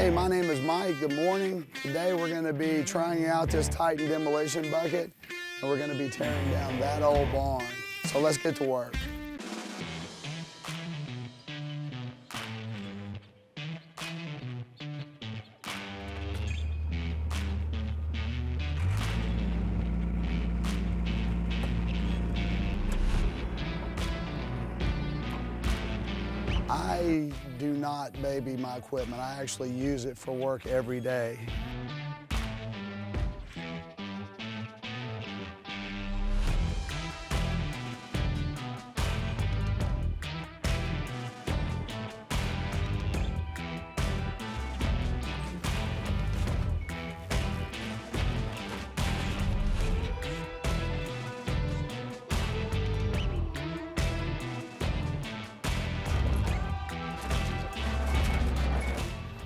Hey, my name is Mike. Good morning. Today we're going to be trying out this Titan demolition bucket, and we're going to be tearing down that old barn. So let's get to work. I do not baby my equipment. I actually use it for work every day.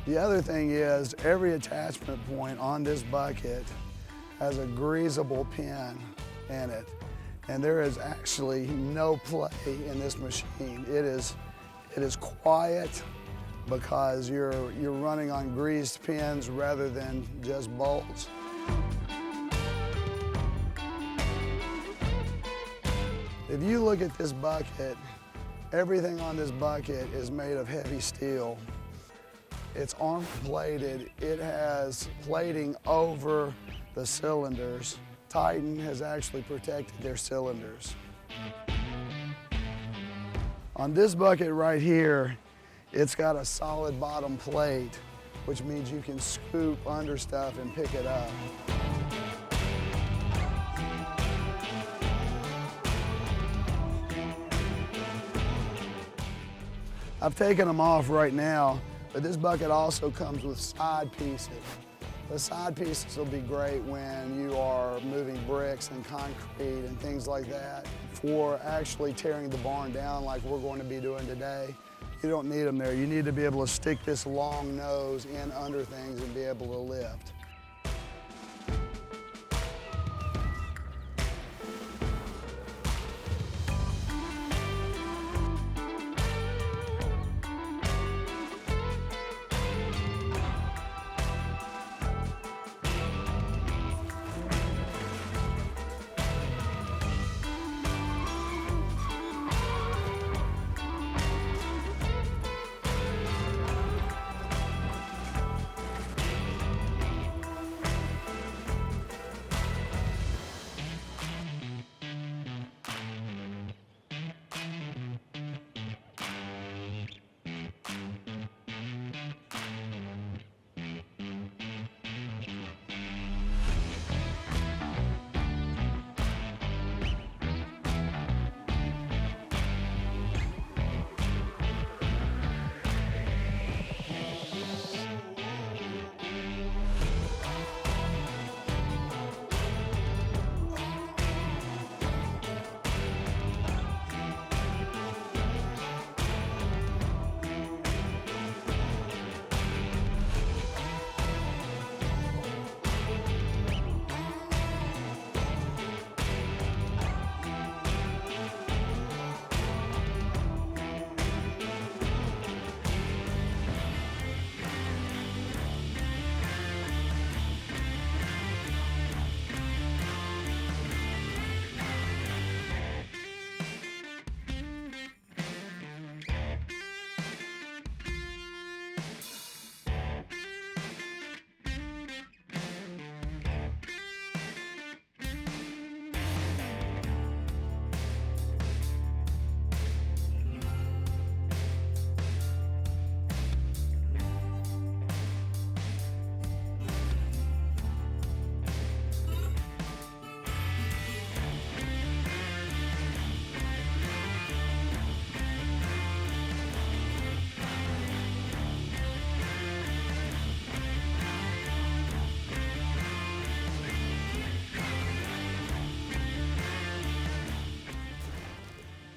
The other thing is every attachment point on this bucket has a greasable pin in it. And there is actually no play in this machine. It is quiet because you're running on greased pins rather than just bolts. If you look at this bucket, everything on this bucket is made of heavy steel. It's armor plated. It has plating over the cylinders. Titan has actually protected their cylinders. On this bucket right here, it's got a solid bottom plate, which means you can scoop under stuff and pick it up. I've taken them off right now, but this bucket also comes with side pieces. The side pieces will be great when you are moving bricks and concrete and things like that. For actually tearing the barn down like we're going to be doing today, you don't need them there. You need to be able to stick this long nose in under things and be able to lift.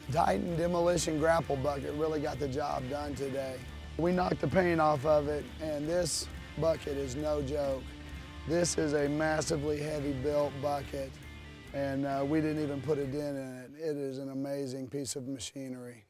Titan Demolition Grapple bucket really got the job done today. We knocked the paint off of it, and this bucket is no joke. This is a massively heavy built bucket, and we didn't even put a dent in it. It is an amazing piece of machinery.